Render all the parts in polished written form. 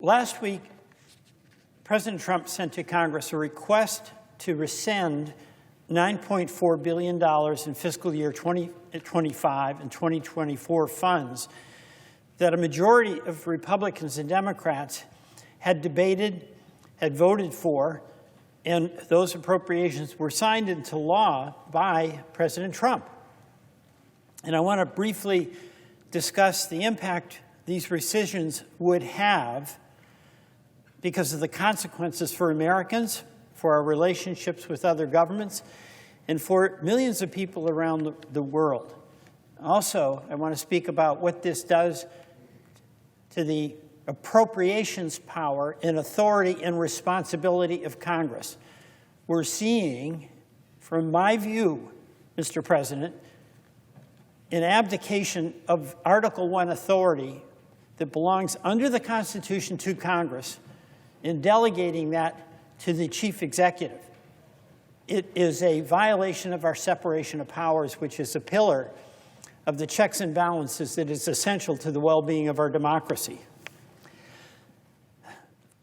Last week, President Trump sent to Congress a request to rescind $9.4 billion in fiscal year 2025 and 2024 funds that a majority of Republicans and Democrats had debated, had voted for, and those appropriations were signed into law by President Trump. And I want to briefly discuss the impact these rescissions would have because of the consequences for Americans, for our relationships with other governments, and for millions of people around the world. Also, I want to speak about what this does to the appropriations power and authority and responsibility of Congress. We're seeing, from my view, Mr. President, an abdication of Article I authority that belongs under the Constitution to Congress in delegating that to the chief executive. It is a violation of our separation of powers, which is a pillar of the checks and balances that is essential to the well-being of our democracy.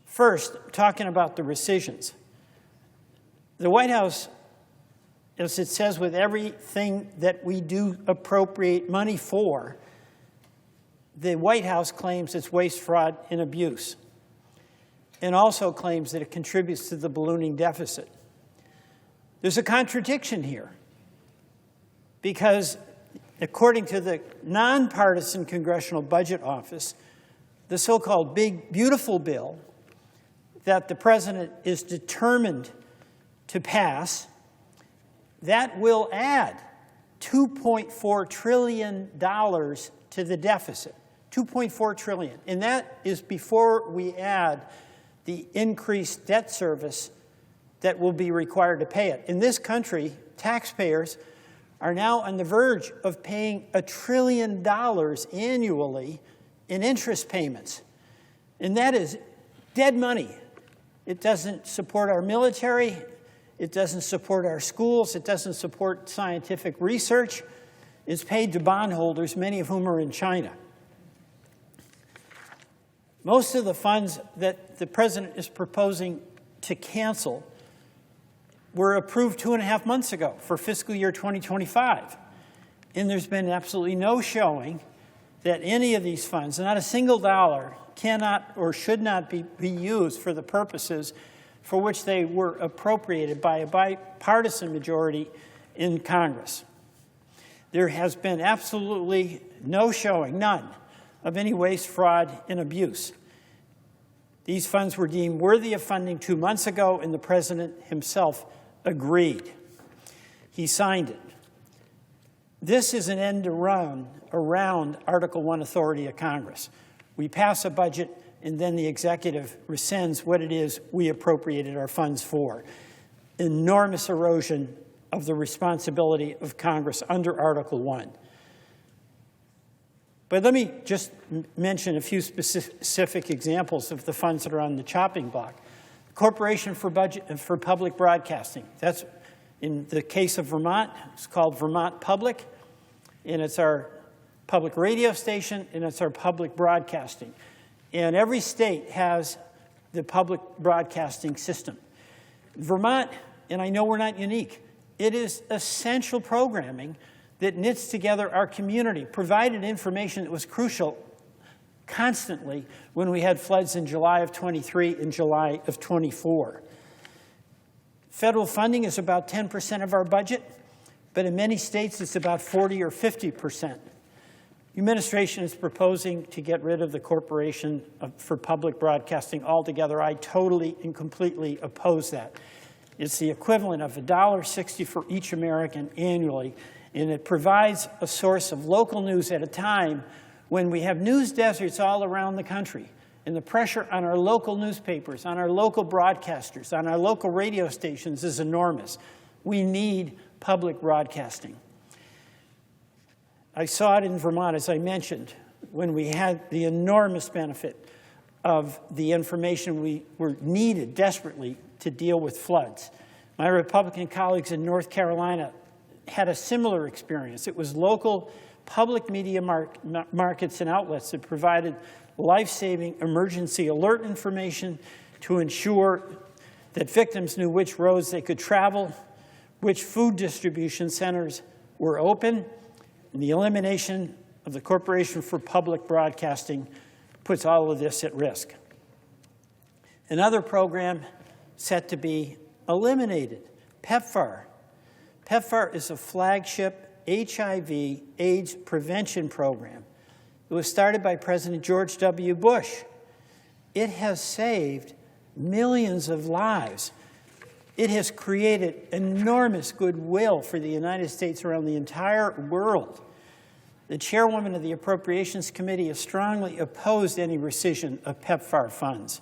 First, talking about the rescissions. The White House, as it says with everything that we do appropriate money for, the White House claims it's waste, fraud, and abuse, and also claims that it contributes to the ballooning deficit. There's a contradiction here, because according to the nonpartisan Congressional Budget Office, the so-called Big Beautiful Bill that the President is determined to pass, that will add $2.4 trillion to the deficit. $2.4 trillion. And that is before we add the increased debt service that will be required to pay it. In this country, taxpayers are now on the verge of paying $1 trillion annually in interest payments. And that is dead money. It doesn't support our military. It doesn't support our schools. It doesn't support scientific research. It's paid to bondholders, many of whom are in China. Most of the funds that the President is proposing to cancel were approved 2.5 months ago for fiscal year 2025. And there's been absolutely no showing that any of these funds, not a single dollar, cannot or should not be used for the purposes for which they were appropriated by a bipartisan majority in Congress. There has been absolutely no showing, none, of any waste, fraud, and abuse. These funds were deemed worthy of funding 2 months ago, and the President himself agreed. He signed it. This is an end around Article I authority of Congress. We pass a budget, and then the executive rescinds what it is we appropriated our funds for. Enormous erosion of the responsibility of Congress under Article I. But let me just mention a few specific examples of the funds that are on the chopping block. Corporation for Public Broadcasting. That's, in the case of Vermont, it's called Vermont Public, and it's our public radio station, and it's our public broadcasting. And every state has the public broadcasting system. Vermont, and I know we're not unique, it is essential programming that knits together our community, provided information that was crucial constantly when we had floods in July of 23 and July of 24. Federal funding is about 10% of our budget, but in many states it's about 40 or 50%. The administration is proposing to get rid of the Corporation for Public Broadcasting altogether. I totally and completely oppose that. It's the equivalent of $1.60 for each American annually, and it provides a source of local news at a time when we have news deserts all around the country, and the pressure on our local newspapers, on our local broadcasters, on our local radio stations is enormous. We need public broadcasting. I saw it in Vermont, as I mentioned, when we had the enormous benefit of the information we were needed desperately to deal with floods. My Republican colleagues in North Carolina had a similar experience. It was local public media markets and outlets that provided life-saving emergency alert information to ensure that victims knew which roads they could travel, which food distribution centers were open, and the elimination of the Corporation for Public Broadcasting puts all of this at risk. Another program set to be eliminated, PEPFAR. PEPFAR is a flagship HIV/AIDS prevention program. It was started by President George W. Bush. It has saved millions of lives. It has created enormous goodwill for the United States around the entire world. The chairwoman of the Appropriations Committee has strongly opposed any rescission of PEPFAR funds.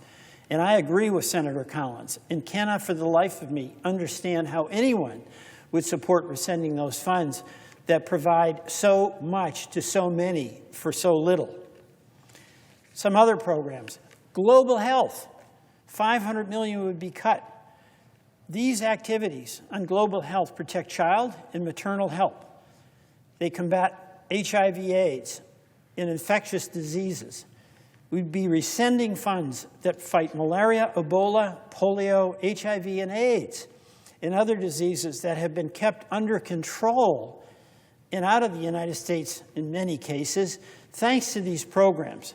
And I agree with Senator Collins and cannot for the life of me understand how anyone would support rescinding those funds that provide so much to so many for so little. Some other programs. Global health, $500 million would be cut. These activities on global health protect child and maternal health. They combat HIV/AIDS and infectious diseases. We'd be rescinding funds that fight malaria, Ebola, polio, HIV, and AIDS, and other diseases that have been kept under control and out of the United States in many cases, thanks to these programs.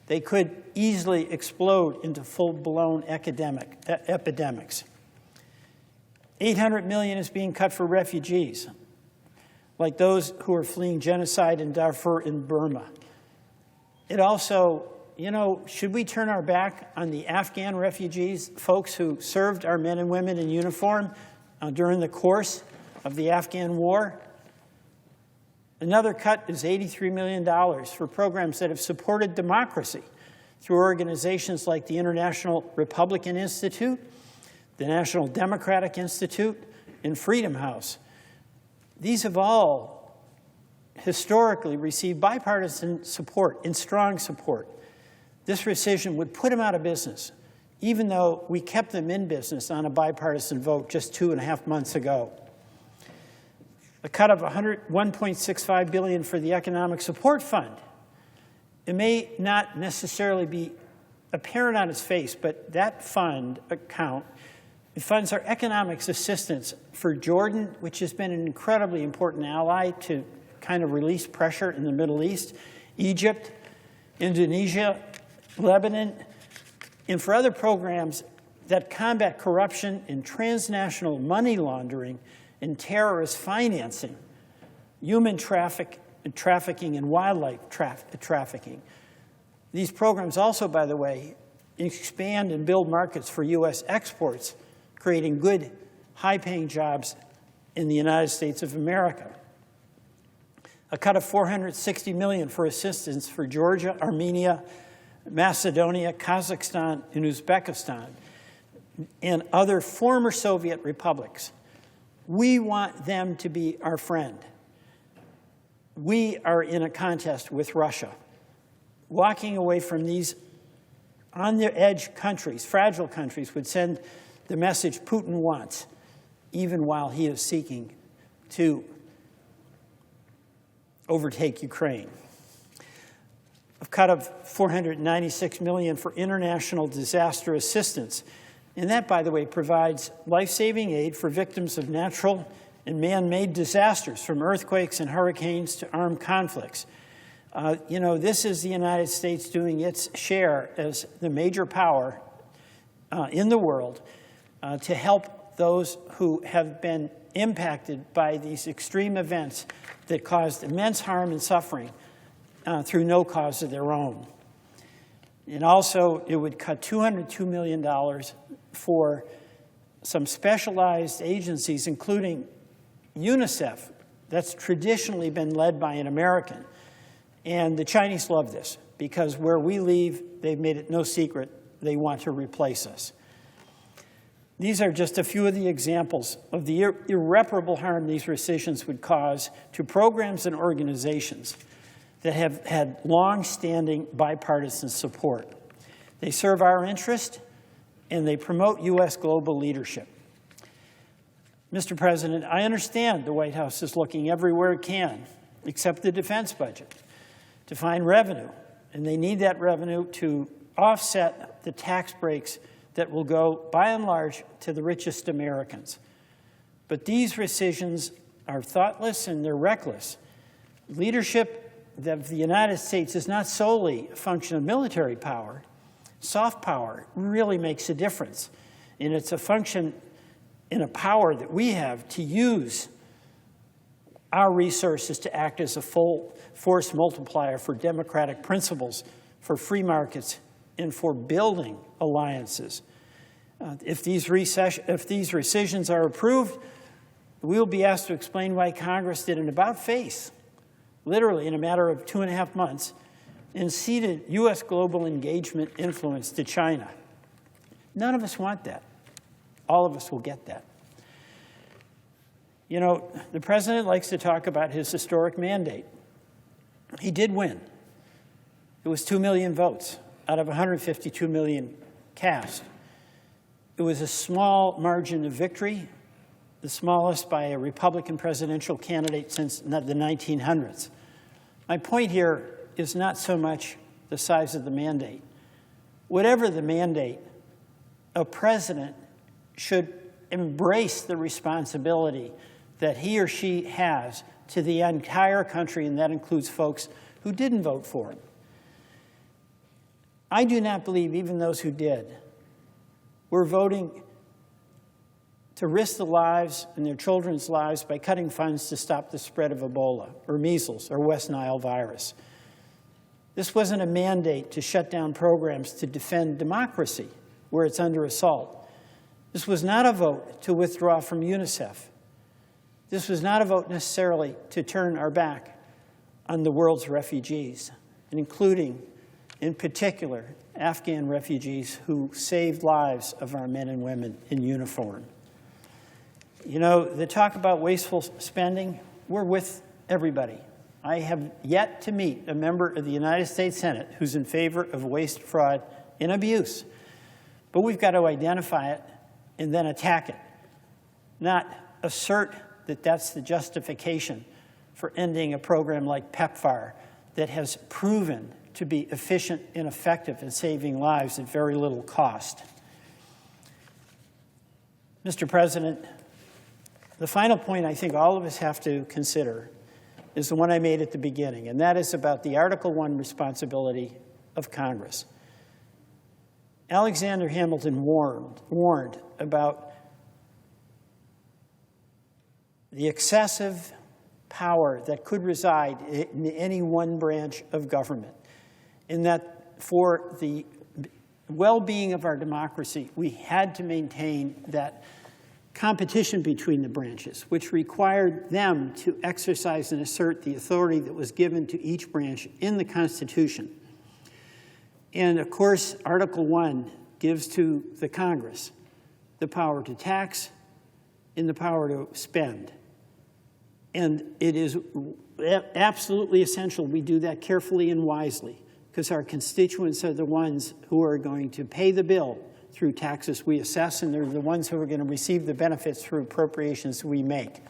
They could easily explode into full-blown epidemics. $800 million is being cut for refugees, like those who are fleeing genocide in Darfur and Burma. It also, should we turn our back on the Afghan refugees, folks who served our men and women in uniform during the course of the Afghan war? Another cut is $83 million for programs that have supported democracy through organizations like the International Republican Institute, the National Democratic Institute, and Freedom House. These have all historically received bipartisan support and strong support. This rescission would put them out of business, even though we kept them in business on a bipartisan vote just 2.5 months ago. A cut of $1.65 billion for the Economic Support Fund. It may not necessarily be apparent on its face, but that fund account, it funds our economic assistance for Jordan, which has been an incredibly important ally to kind of release pressure in the Middle East, Egypt, Indonesia, Lebanon, and for other programs that combat corruption and transnational money laundering and terrorist financing, human trafficking, and wildlife trafficking. These programs also, by the way, expand and build markets for U.S. exports, creating good, high-paying jobs in the United States of America. A cut of $460 million for assistance for Georgia, Armenia, Macedonia, Kazakhstan, and Uzbekistan, and other former Soviet republics. We want them to be our friend. We are in a contest with Russia. Walking away from these on-the-edge countries, fragile countries, would send the message Putin wants, even while he is seeking to overtake Ukraine. A cut of $496 million for international disaster assistance. And that, by the way, provides life-saving aid for victims of natural and man-made disasters, from earthquakes and hurricanes to armed conflicts. This is the United States doing its share as the major power in the world to help those who have been impacted by these extreme events that caused immense harm and suffering through no cause of their own. And also, it would cut $202 million for some specialized agencies, including UNICEF, that's traditionally been led by an American. And the Chinese love this, because where we leave, they've made it no secret, they want to replace us. These are just a few of the examples of the irreparable harm these rescissions would cause to programs and organizations that have had long-standing bipartisan support. They serve our interest, and they promote U.S. global leadership. Mr. President, I understand the White House is looking everywhere it can, except the defense budget, to find revenue And they need that revenue to offset the tax breaks that will go, by and large, to the richest Americans. But these rescissions are thoughtless and they're reckless. Leadership of the United States is not solely a function of military power. Soft power really makes a difference. And it's a function in a power that we have to use our resources to act as a full force multiplier for democratic principles, for free markets, and for building alliances. If these rescissions are approved, we will be asked to explain why Congress did an about-face, literally in a matter of 2.5 months, and ceded U.S. global engagement influence to China. None of us want that. All of us will get that. You know, the president likes to talk about his historic mandate. He did win. It was 2 million votes out of 152 million cast. It was a small margin of victory, the smallest by a Republican presidential candidate since the 1900s. My point here is not so much the size of the mandate. Whatever the mandate, a president should embrace the responsibility that he or she has to the entire country, and that includes folks who didn't vote for him. I do not believe even those who did were voting to risk the lives and their children's lives by cutting funds to stop the spread of Ebola or measles or West Nile virus. This wasn't a mandate to shut down programs to defend democracy where it's under assault. This was not a vote to withdraw from UNICEF. This was not a vote necessarily to turn our back on the world's refugees, including, in particular, Afghan refugees who saved lives of our men and women in uniform. You know, the talk about wasteful spending, we're with everybody. I have yet to meet a member of the United States Senate who's in favor of waste, fraud, and abuse. But we've got to identify it and then attack it, not assert that that's the justification for ending a program like PEPFAR that has proven to be efficient and effective in saving lives at very little cost. Mr. President, the final point I think all of us have to consider is the one I made at the beginning, and that is about the Article I responsibility of Congress. Alexander Hamilton warned about the excessive power that could reside in any one branch of government, and that for the well-being of our democracy, we had to maintain that competition between the branches, which required them to exercise and assert the authority that was given to each branch in the Constitution. And of course, Article I gives to the Congress the power to tax and the power to spend. And it is absolutely essential we do that carefully and wisely, because our constituents are the ones who are going to pay the bill through taxes we assess, and they're the ones who are going to receive the benefits through appropriations we make.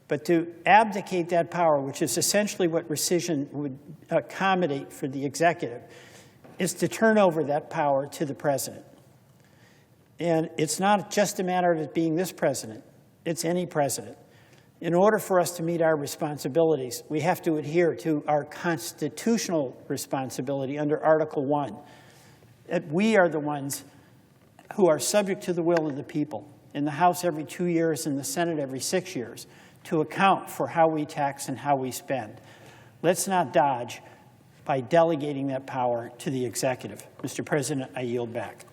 But to abdicate that power, which is essentially what rescission would accommodate for the executive, is to turn over that power to the president. And it's not just a matter of it being this president, it's any president. In order for us to meet our responsibilities, we have to adhere to our constitutional responsibility under Article I. That we are the ones who are subject to the will of the people, in the House every 2 years, in the Senate every 6 years, to account for how we tax and how we spend. Let's not dodge by delegating that power to the executive. Mr. President, I yield back.